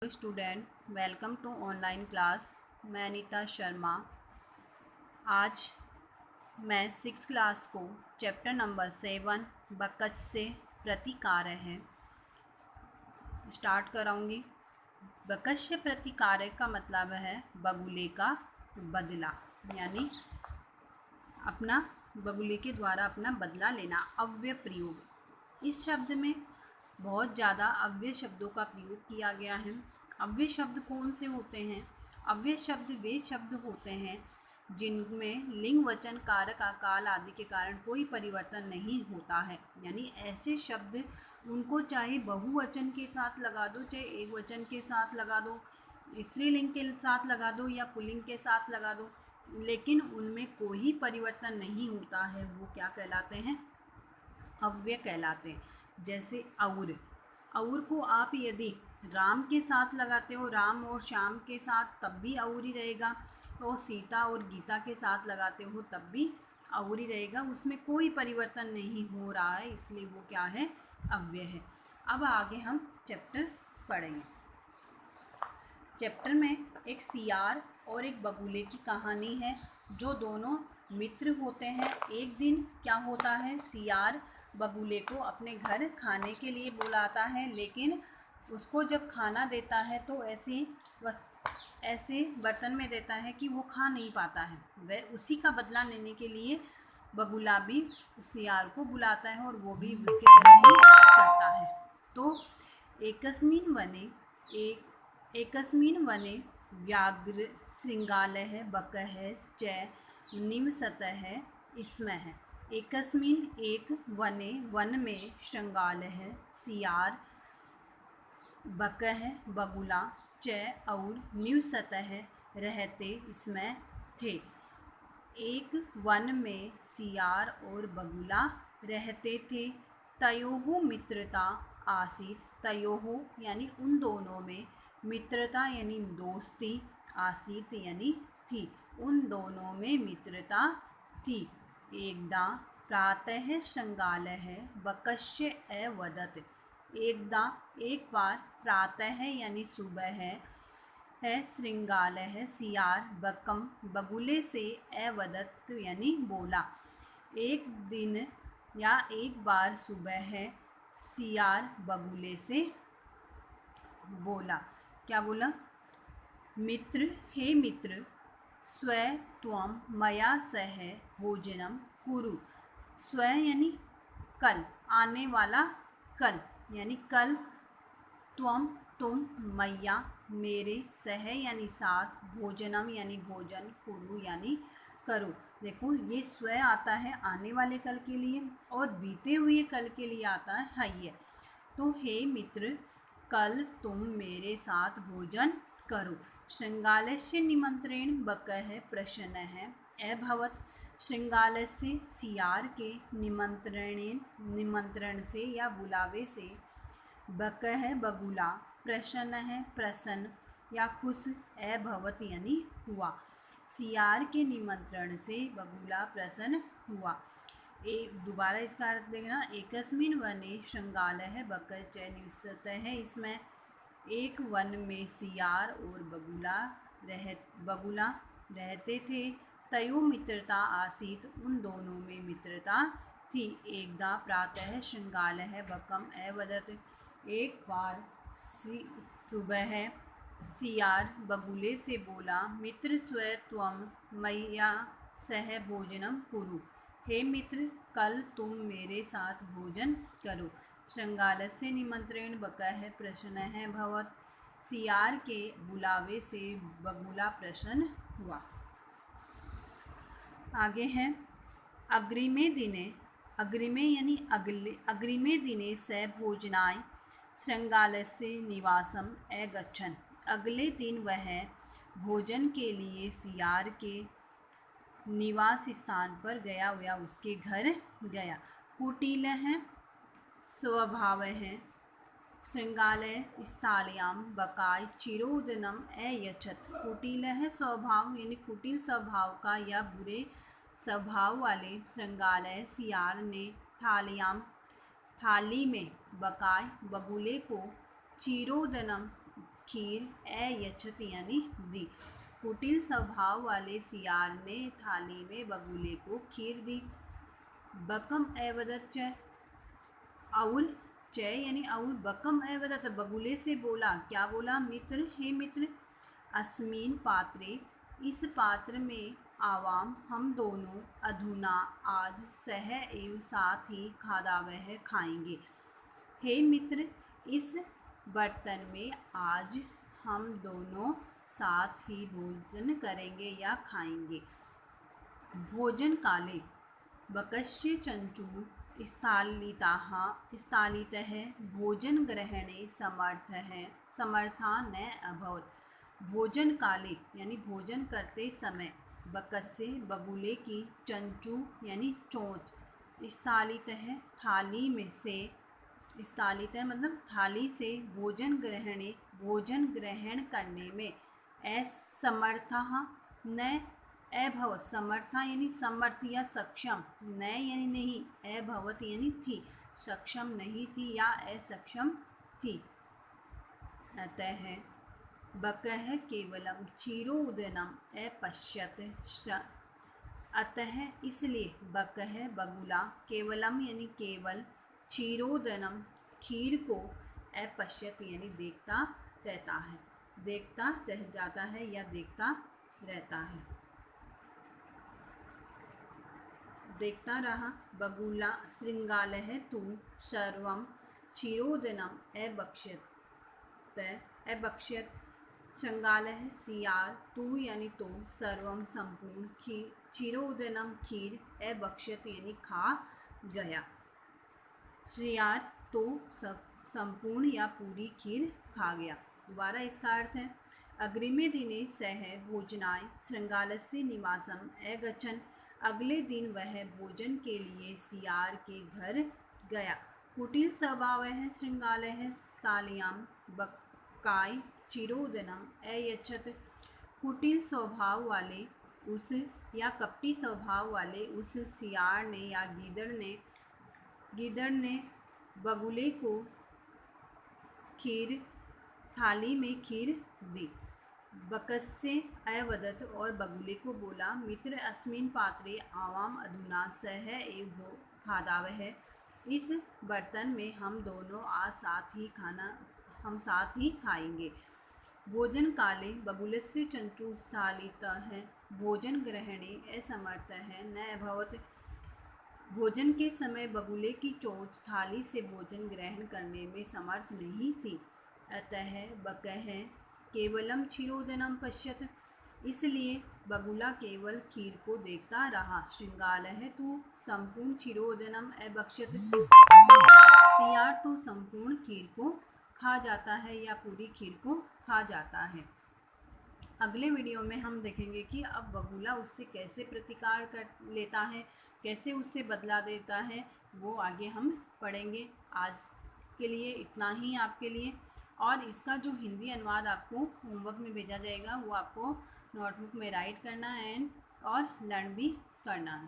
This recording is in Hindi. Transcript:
Student, welcome to online class. मैं अनीता शर्मा। आज मैं 6 क्लास को चैप्टर नंबर 7 बकस से प्रतिकार्य है स्टार्ट कराऊंगी। बकस्य प्रतिकार्य का मतलब है बगुले का बदला, यानी अपना बगुले के द्वारा अपना बदला लेना। अव्यय प्रयोग, इस शब्द में बहुत ज़्यादा अव्यय शब्दों का प्रयोग किया गया है। अव्यय शब्द कौन से होते हैं? अव्यय शब्द वे शब्द होते हैं जिनमें लिंग, वचन, कारक, काल आदि के कारण कोई परिवर्तन नहीं होता है। यानी ऐसे शब्द, उनको चाहे बहुवचन के साथ लगा दो, चाहे एक वचन के साथ लगा दो, स्त्रीलिंग के साथ लगा दो या पुल्लिंग के साथ लगा दो, लेकिन उनमें कोई परिवर्तन नहीं होता है। वो क्या कहलाते हैं? अव्यय कहलाते हैं। जैसे और को आप यदि राम के साथ लगाते हो, राम और श्याम के साथ, तब भी और ही रहेगा। और सीता और गीता के साथ लगाते हो तब भी और ही रहेगा। उसमें कोई परिवर्तन नहीं हो रहा है, इसलिए वो क्या है? अव्यय है। अब आगे हम चैप्टर पढ़ेंगे। चैप्टर में एक सियार और एक बगुले की कहानी है, जो दोनों मित्र होते हैं। एक दिन क्या होता है, सियार बगुले को अपने घर खाने के लिए बुलाता है, लेकिन उसको जब खाना देता है तो ऐसे बर्तन में देता है कि वो खा नहीं पाता है। वह उसी का बदला लेने के लिए बगुला भी सियार को बुलाता है और वो भी उसके तरह ही करता है। तो एकस्मिन् वने व्याघ्र शृंगालः बकः च निवसतः स्मः। एकस्मिन् एक वने, वन में, शृंगालः सियार, बकः बगुला, च और निवसतः रहते स्म थे। एक वन में सियार और बगुला रहते थे। तयोः मित्रता आसीत। तयोः यानी उन दोनों में, मित्रता यानी दोस्ती, आसीत यानी थी, उन दोनों में मित्रता थी। एकदा प्रातः शृंगालः बकस्य अवदत्। एकदा एक बार, प्रातः यानी सुबह है, शृंगालः सियार बगुले से अवदत् यानी बोला। एक दिन या एक बार सुबह है, सियार बगुले से बोला। क्या बोला? मित्र, हे मित्र, स्व त्वं मया सह भोजनम कुरु। स्व यानी कल, आने वाला कल, यानी कल, त्वं तुम, मया मेरे, सह यानी साथ, भोजनम यानी भोजन, कुरु यानी करो। देखो, ये स्व आता है आने वाले कल के लिए और बीते हुए कल के लिए आता है हय। तो हे मित्र, कल तुम मेरे साथ भोजन करो। शृंगालस्य निमंत्रेण बकः प्रसन्नः अभवत्। शृंगालस्य सियार के निमंत्रण से या बुलावे से, बकः बगुला, प्रसन्न या खुश, अभवत यानी हुआ। सियार के निमंत्रण से बगुला प्रसन्न हुआ। दोबारा इसका अर्थ देखना। एकस्मिन् वने शृंगालः बकः च निवसतः स्म। एक वन में सियार और बगुला रहते थे। तयोः मित्रता आसीत, उन दोनों में मित्रता थी। एकदा प्रातः शृंगालः बकम् अवदत्। एक बार सुबह सियार बगुले से बोला। मित्र, स्व त्वं मया सह भोजनम कुरु। हे मित्र, कल तुम मेरे साथ भोजन करो। शृंगालस्य निमंत्रेण बकः प्रसन्नः भवत्। सियार के बुलावे से बगुला प्रसन्न हुआ। आगे है, अग्रिमे यानी अग्रिमे दिने स भोजनाय शृंगालस्य निवासम अगच्छन्। अगले दिन वह भोजन के लिए सियार के निवास स्थान पर गया या उसके घर गया। कुटिलः स्वभावः शृंगालः स्थाल्यां बकाय चिरोदनम अयच्छत्। कुटिलः स्वभाव यानी कुटिल स्वभाव का या बुरे स्वभाव वाले शृंगालय सियार ने थाली में बकाय बगुले को चिरोदनम खीर यच्छत यानी दी। कुटिल स्वभाव वाले सियार ने थाली में बगुले को खीर दी। बकम एवदत च, और चय यानी और बकम एवदत बगुले से बोला, क्या बोला? मित्र, हे मित्र, अस्मिन पात्रे, इस पात्र में, आवाम हम दोनों, अधुना आज, सह एवं साथ ही, खादावह खाएंगे। हे मित्र, इस बर्तन में आज हम दोनों साथ ही भोजन करेंगे या खाएंगे। भोजन काले बकस्य चंचू स्थालितः भोजन ग्रहणे समर्था न अभवत्। भोजन काले यानी भोजन करते समय, बकस्य बगुले की, चंचू यानी चोंच, स्थालितः थाली में से, स्थालितः मतलब थाली से, भोजन ग्रहण करने में, असमर्थः न अभवत, समर्था यानी समर्थ या सक्षम, न यानी नहीं, अभवत यानी थी, सक्षम नहीं थी या असक्षम थी। अतः बकः केवलम क्षीरोदनम अपश्यत। अतः इसलिए, बकः बगुला, केवलम यानी केवल, क्षीरोदनम खीर को, अपश्यत यानी देखता रहता है, देखता रह जाता है या देखता रहता है, देखता रहा। बगुला श्रृंगालः तु सर्वं क्षीरोदनम अभक्ष्यत। श्रृंगालः सियार, तू यानी तो, सर्वम संपूर्ण, क्षीरोदनम खीर, अभक्ष्यत यानी खा गया। सियार तो संपूर्ण या पूरी खीर खा गया। दोबारा इसका अर्थ है, अग्रिमे दिने सह भोजनाय श्रृंगालस्य निवासम अगच्छन्। अगले दिन वह भोजन के लिए सियार के घर गया। कुटिल स्वभावः श्रृंगालः स्थाल्यां बकाय चिरोदनम अयच्छत्। कुटिल स्वभाव वाले उस, या कपटी स्वभाव वाले उस सियार ने या गीदड़ ने बगुले को थाली में खीर दी। बकस्य अवदत, और बगुले को बोला, मित्र, अस्मिन पात्रे आवाम अधुना सह एव खादावह। इस बर्तन में हम दोनों आज साथ ही खाएंगे। भोजन काले बगुलस्य चंचू स्थालितः भोजन ग्रहणे असमर्थः न अभवत्। भोजन के समय बगुले की चोंच थाली से भोजन ग्रहण करने में समर्थ नहीं थी। अतः बकः केवलम क्षीरोदनम पश्यत, इसलिए बगुला केवल खीर को देखता रहा। श्रृंगालः तु संपूर्ण क्षीरोदनम अभक्ष्यत। सियार तो संपूर्ण खीर को खा जाता है या पूरी खीर को खा जाता है। अगले वीडियो में हम देखेंगे कि अब बगुला उससे कैसे प्रतिकार कर लेता है, कैसे उससे बदला देता है, वो आगे हम पढ़ेंगे। आज के लिए इतना ही आपके लिए, और इसका जो हिंदी अनुवाद आपको होमवर्क में भेजा जाएगा वो आपको नोटबुक में राइट करना है और लर्न भी करना है।